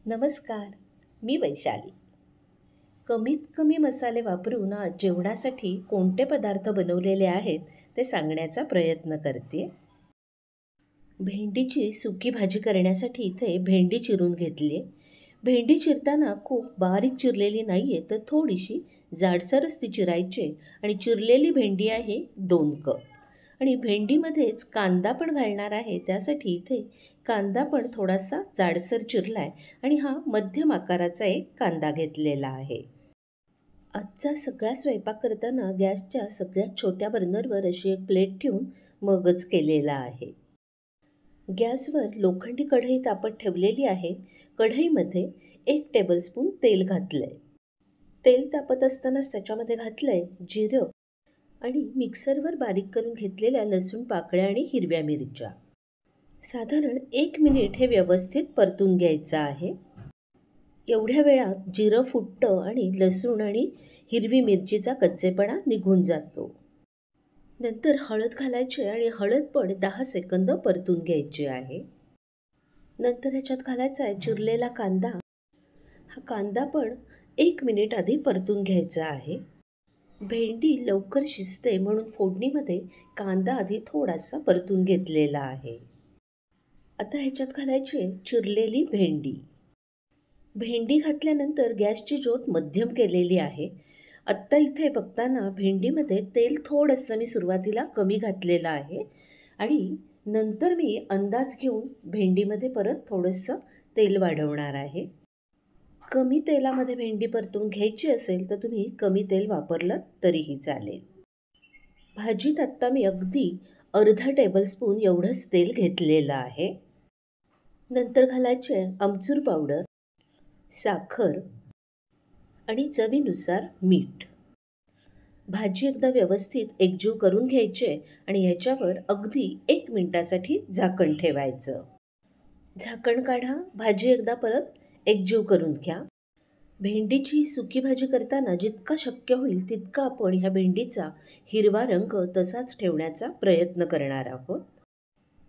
नमस्कार, मी वैशाली. कमीत कमी मसाले वापरून आज जेवणासाठी कोणते पदार्थ बनवलेले आहेत ते सांगण्याचा प्रयत्न करते. भेंडीची सुकी भाजी करण्यासाठी इथे भेंडी चिरून घेतली आहे. भेंडी चिरताना खूप बारीक चिरलेली नाही आहे, तर थोडीशी जाडसरच ती चिरायची आहे. आणि चिरलेली भेंडी आहे 2 कप. आणि भेंडीमध्येच कांदा पण घालणार आहे, त्यासाठी इथे कांदा पण थोडासा जाडसर चिरला आहे. आणि हा मध्यम आकाराचा एक कांदा घेतलेला आहे. आजचा सगळा स्वयंपाक करताना गॅसच्या सगळ्यात छोट्या बर्नरवर अशी एक प्लेट ठेवून मगच केलेला आहे. गॅसवर लोखंडी कढई तापत ठेवलेली आहे. कढईमध्ये 1 टेबलस्पून तेल घातलं आहे. तेल तापत असतानाच त्याच्यामध्ये घातलं आहे जिरं आणि मिक्सरवर बारीक करून घेतलेल्या लसूण पाकळ्या आणि हिरव्या मिरच्या. साधारण 1 मिनिट हे व्यवस्थित परतून घ्यायचं आहे. एवढ्या वेळात जिरं फुटतं आणि लसूण आणि हिरवी मिरचीचा कच्चेपणा निघून जातो. नंतर हळद घालायची आणि हळद पण 10 सेकंद परतून घ्यायची आहे. नंतर ह्याच्यात घालायचा आहे चिरलेला कांदा. हा कांदा पण 1 मिनिट आधी परतून घ्यायचा आहे. भेंडी लवकर शिजते म्हणून फोडणीमध्ये कांदा आधी थोडासा परतून घेतलेला आहे. आता ह्याच्यात घालायची आहे चिरलेली भेंडी. भेंडी घातल्यानंतर गॅसची ज्योत मध्यम केलेली आहे. आत्ता इथे बघताना भेंडीमध्ये तेल थोडंसं मी सुरुवातीला कमी घातलेलं आहे आणि नंतर मी अंदाज घेऊन भेंडीमध्ये परत थोडंसं तेल वाढवणार आहे. कमी तेलामध्ये भेंडी परतून घ्यायची असेल तर तुम्ही कमी तेल वापरलं तरीही चालेल. भाजीत आत्ता मी अगदी अर्धा टेबलस्पून एवढंच तेल घेतलेलं आहे. नंतर घालायचे आमचूर पावडर, साखर आणि चवीनुसार मीठ. भाजी एकदा व्यवस्थित एकजीव करून घ्यायची आणि ह्याच्यावर अगदी 1 मिनिटासाठी झाकण ठेवायचं. झाकण काढा, भाजी एकदा परत एकजीव करून घ्या. भेंडीची सुकी भाजी करताना जितका शक्य होईल तितका आपण ह्या भेंडीचा हिरवा रंग तसाच ठेवण्याचा प्रयत्न करणार आहोत.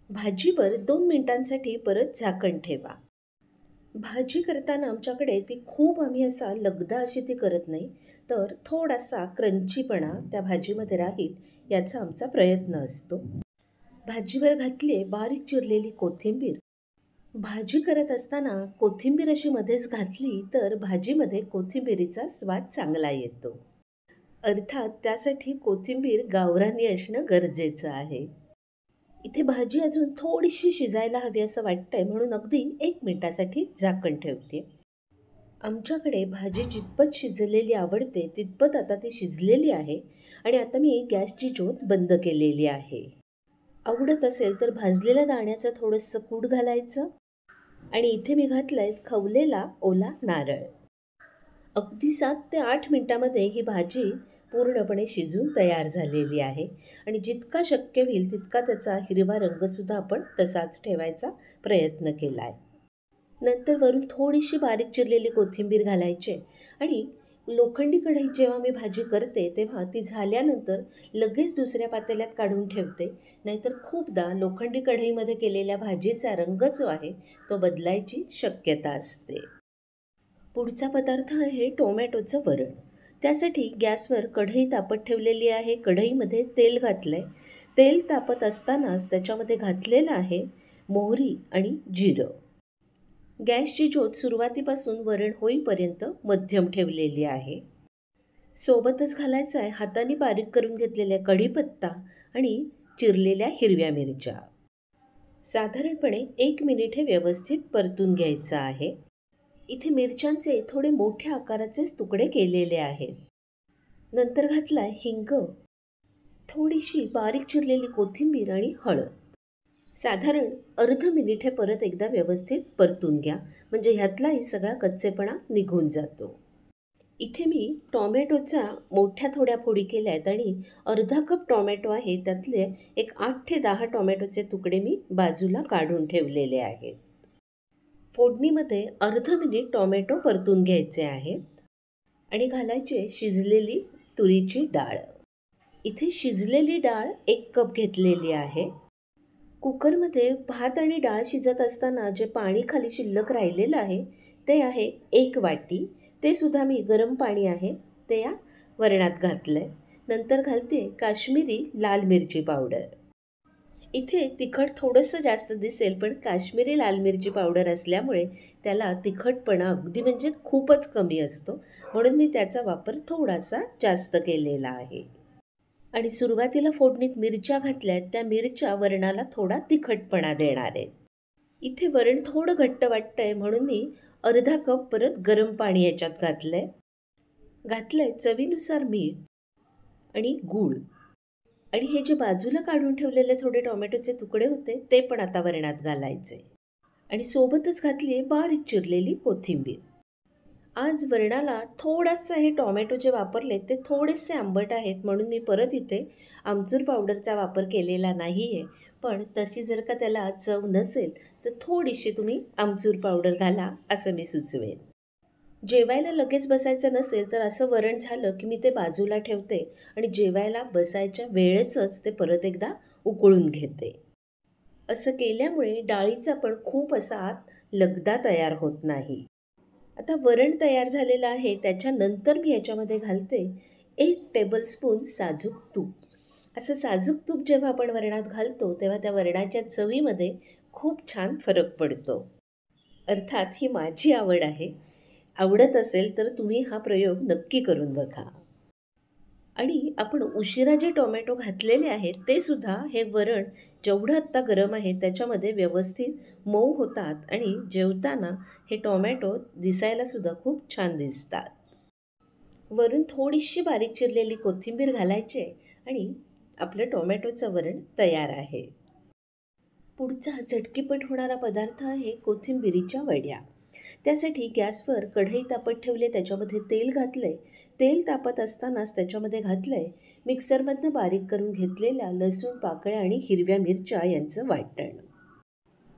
भाजीवर 2 मिनिटांसाठी परत झाकण ठेवा. भाजी करताना आमच्याकडे ती खूप आम्ही असा लगदा अशी ती करत नाही, तर थोडासा क्रंचीपणा त्या भाजीमध्ये राहील याचा आमचा प्रयत्न असतो. भाजीवर घातली बारीक चिरलेली कोथिंबीर. भाजी करत असताना कोथिंबीर अशी मध्येच घातली तर भाजीमध्ये कोथिंबीरीचा स्वाद चांगला येतो. अर्थात त्यासाठी कोथिंबीर गावरानी असणं गरजेचं आहे. इथे भाजी अजून थोडीशी शिजायला हवी असं वाटतंय म्हणून अगदी 1 मिनिटासाठी झाकण ठेवते. आमच्याकडे भाजी जितपत शिजलेली आवडते तितपत आता ती शिजलेली आहे आणि आता मी गॅसची ज्योत बंद केलेली आहे. आवडत असेल तर भाजलेल्या दाण्याचं थोडंसं कूट घालायचं आणि इथे मी घातलंय खवलेला ओला नारळ. अगदी 7 ते 8 मिनिटामध्ये ही भाजी पूर्णपणे शिजून तयार झालेली आहे आणि जितका शक्य होईल तितका त्याचा हिरवा रंगसुद्धा आपण तसाच ठेवायचा प्रयत्न केला आहे. नंतर वरून थोडीशी बारीक चिरलेली कोथिंबीर घालायची आणि लोखंडी कढईत जेव्हा मी भाजी करते तेव्हा ती झाल्यानंतर लगेच दुसऱ्या पातेल्यात काढून ठेवते. नाहीतर खूपदा लोखंडी कढईमध्ये केलेल्या भाजीचा रंग जो आहे तो बदलायची शक्यता असते. पुढचा पदार्थ आहे टोमॅटोचं वरण. त्यासाठी गॅसवर कढई तापत ठेवलेली आहे. कढईमध्ये तेल घातलं आहे. तेल तापत असतानाच त्याच्यामध्ये घातलेलं आहे मोहरी आणि जिरं. गॅसची ज्योत सुरुवातीपासून वरण होईपर्यंत मध्यम ठेवलेली आहे. सोबतच घालायचा आहे हाताने बारीक करून घेतलेल्या कढीपत्ता आणि चिरलेल्या हिरव्या मिरच्या. साधारणपणे 1 मिनिट हे व्यवस्थित परतून घ्यायचं आहे. इथे मिरच्यांचे थोडे मोठ्या आकाराचेच तुकडे केलेले आहेत. नंतर घातलाय हिंग, थोडीशी बारीक चिरलेली कोथिंबीर आणि हळद. साधारण अर्ध मिनिट हे परत एकदा व्यवस्थित परतून घ्या म्हणजे ह्यातलाही सगळा कच्चेपणा निघून जातो. इथे मी टोमॅटोचा मोठ्या थोड्या फोडी केल्या आहेत आणि अर्धा कप टोमॅटो आहे त्यातले एक 8 ते 10 टोमॅटोचे तुकडे मी बाजूला काढून ठेवलेले आहेत. फोडणीमध्ये अर्ध मिनिट टोमॅटो परतून घ्यायचे आहेत आणि घालायचे शिजलेली तुरीची डाळ. इथे शिजलेली डाळ 1 कप घेतलेली आहे. कुकरमध्ये भात आणि डाळ शिजत असताना जे पाणी खाली शिल्लक राहिलेलं आहे ते आहे 1 वाटी. ते सुद्धा मी गरम पाणी आहे ते या वरणात घातलं आहे. नंतर घालते काश्मीरी लाल मिरची पावडर. इथे तिखट थोडंसं जास्त दिसेल, पण काश्मीरी लाल मिरची पावडर असल्यामुळे त्याला तिखटपणा अगदी म्हणजे खूपच कमी असतो, म्हणून मी त्याचा वापर थोडासा जास्त केलेला आहे. आणि सुरुवातीला फोडणीत मिरच्या घातल्या आहेत, त्या मिरच्या वरणाला थोडा तिखटपणा देणार आहेत. इथे वरण थोडं घट्ट वाटतंय म्हणून मी अर्धा कप परत गरम पाणी याच्यात घातलंय चवीनुसार मीठ आणि गूळ. आणि हे जे बाजूला काढून ठेवलेले थोडे टोमॅटोचे तुकडे होते ते पण आता वरणात घालायचे. आणि सोबतच घातली आहे बारीक चिरलेली कोथिंबीर. आज वरणाला थोडासा हे टोमॅटो जे वापरले ते थोडेसे आंबट आहेत, म्हणून मी परत इथे आमचूर पावडरचा वापर केलेला नाही आहे. पण तशी जर का त्याला चव नसेल तर थोडीशी तुम्ही आमचूर पावडर घाला असं मी सुचवेन. जेवायला लगेच बसायचं नसेल तर असं वरण झालं की मी ते बाजूला ठेवते आणि जेवायला बसायच्या वेळेसच ते परत एकदा उकळून घेते. असं केल्यामुळे डाळीचा पण खूप असा आत लगदा तयार होत नाही. आता वरण तयार झालेलं आहे, त्याच्यानंतर मी याच्यामध्ये घालते 1 टेबलस्पून साजूक तूप. असं साजूक तूप जेव्हा आपण वरणात घालतो तेव्हा त्या वरणाच्या चवीमध्ये खूप छान फरक पडतो. अर्थात ही माझी आवड आहे. आवडत असेल तर तुम्ही हा प्रयोग नक्की करून बघा. आणि आपण उशिरा जे टोमॅटो घातलेले आहेत ते सुद्धा हे वरण जेवढं आत्ता गरम आहे त्याच्यामध्ये व्यवस्थित मऊ होतात आणि जेवताना हे टोमॅटो दिसायला सुद्धा खूप छान दिसतात. वरून थोडीशी बारीक चिरलेली कोथिंबीर घालायची आणि आपलं टोमॅटोचं वरण तयार आहे. पुढचा झटकीपट होणारा पदार्थ आहे कोथिंबिरीच्या वड्या. त्यासाठी गॅसवर कढई तापत ठेवले, त्याच्यामध्ये तेल घातले. तेल तापत असतानाच त्याच्यामध्ये घातलंय मिक्सरमधनं बारीक करून घेतलेल्या लसूण पाकळ्या आणि हिरव्या मिरच्या यांचं वाटण.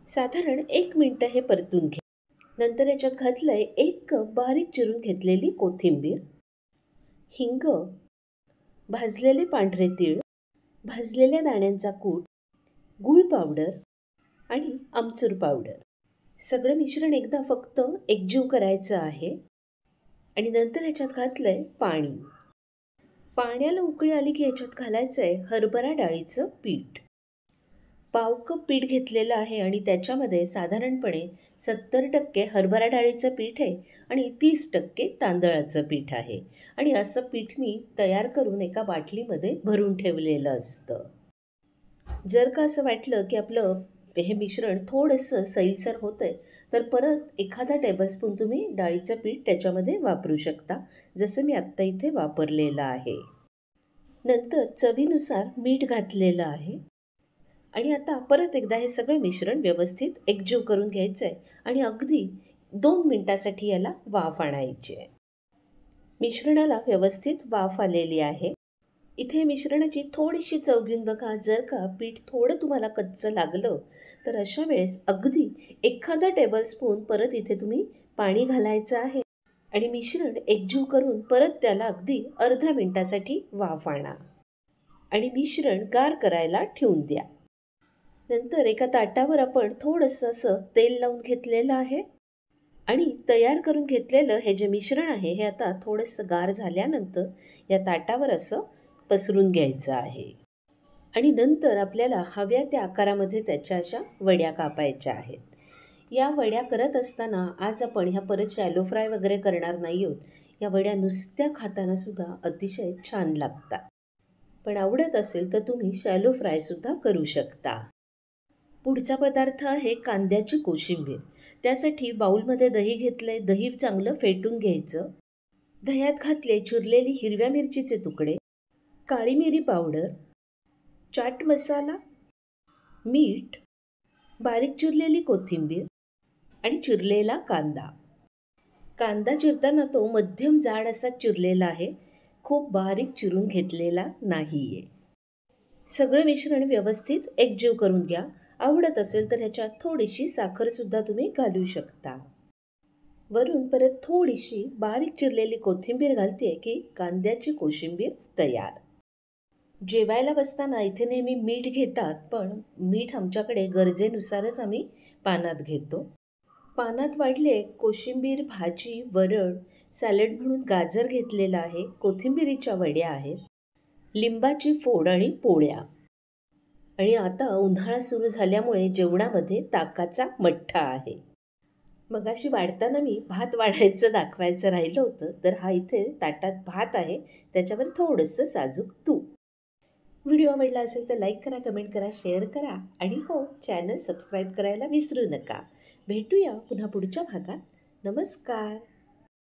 साधारण 1 मिनिट हे परतून घे. नंतर याच्यात घातलंय 1 कप बारीक चिरून घेतलेली कोथिंबीर, हिंग, भाजलेले पांढरे तीळ, भाजलेल्या दाण्यांचा कूट, गूळ पावडर आणि आमचूर पावडर. सगळं मिश्रण एकदा फक्त एकजीव करायचं आहे. आणि नंतर ह्याच्यात घातलंय पाणी. पाण्याला उकळी आली की ह्याच्यात घालायचं आहे हरभरा डाळीचं पीठ. 1/2 कप पीठ घेतलेलं आहे आणि त्याच्यामध्ये साधारणपणे 70% हरभरा डाळीचं पीठ आहे आणि 30% तांदळाचं पीठ आहे. आणि असं पीठ मी तयार करून एका बाटलीमध्ये भरून ठेवलेलं असतं. जर का असं वाटलं की आपलं हे मिश्रण थोडंसं सैलसर होतंय तर परत एखादा टेबलस्पून तुम्ही डाळीचं पीठ त्याच्यामध्ये वापरू शकता, जसं मी आत्ता इथे वापरलेलं आहे. नंतर चवीनुसार मीठ घातलेलं आहे. आणि आता परत एकदा हे सगळं मिश्रण व्यवस्थित एकजीव करून घ्यायचं आहे आणि अगदी 2 मिनिटासाठी याला वाफ आणायची आहे. मिश्रणाला व्यवस्थित वाफ आलेली आहे. इथे मिश्रणाची थोडीशी चव घेऊन बघा. जर का पीठ थोडं तुम्हाला कच्चं लागलं तर अशा वेळेस अगदी एखादा टेबलस्पून परत इथे तुम्ही पाणी घालायचं आहे आणि मिश्रण एकजीव करून परत त्याला अगदी अर्ध्या मिनिटासाठी वाफ आणा आणि मिश्रण गार करायला ठेवून द्या. नंतर एका ताटावर आपण थोडंसं असं तेल लावून घेतलेलं आहे आणि तयार करून घेतलेलं हे जे मिश्रण आहे हे आता थोडंसं गार झाल्यानंतर या ताटावर असं पसरून घ्यायचं आहे. आणि नंतर आपल्याला हव्या त्या आकारामध्ये त्याच्या अशा वड्या कापायच्या आहेत. या वड्या करत असताना आज आपण ह्या परत शॅलो फ्राय वगैरे करणार नाही आहोत. या वड्या नुसत्या खाताना सुद्धा अतिशय छान लागतात. पण आवडत असेल तर तुम्ही शॅलो फ्रायसुद्धा करू शकता. पुढचा पदार्थ आहे कांद्याची कोशिंबीर. त्यासाठी बाउलमध्ये दही घेतलंय. दही चांगलं फेटून घ्यायचं. दह्यात घातले चिरलेली हिरव्या मिरचीचे तुकडे, काळी मिरी पावडर, चाट मसाला, मीठ, बारीक चिरलेली कोथिंबीर आणि चिरलेला कांदा. कांदा चिरताना तो मध्यम जाड असा चिरलेला आहे, खूप बारीक चिरून घेतलेला नाही आहे. सगळं मिश्रण व्यवस्थित एकजीव करून घ्या. आवडत असेल तर ह्याच्यात थोडीशी साखरसुद्धा तुम्ही घालू शकता. वरून परत थोडीशी बारीक चिरलेली कोथिंबीर घालते की कांद्याची कोशिंबीर तयार. जेवायला बसताना इथे नेहमी मीठ घेतात, पण मीठ आमच्याकडे गरजेनुसारच आम्ही पानात घेतो. पानात वाढले कोशिंबीर, भाजी, वरण, सॅलड म्हणून गाजर घेतलेलं आहे, कोथिंबिरीच्या वड्या आहेत, लिंबाची फोड आणि पोळ्या. आणि आता उन्हाळा सुरू झाल्यामुळे जेवणामध्ये ताकाचा मठ्ठा आहे. मगाशी वाढताना मी भात वाढायचं दाखवायचं राहिलं होतं, तर हा इथे ताटात भात आहे, त्याच्यावर थोडंसं साजूक तूप. व्हिडिओ आवडला असेल तर लाईक करा, कमेंट करा, शेअर करा आणि हो, चॅनल सबस्क्राईब करायला विसरू नका. भेटूया पुन्हा पुढच्या भागात. नमस्कार.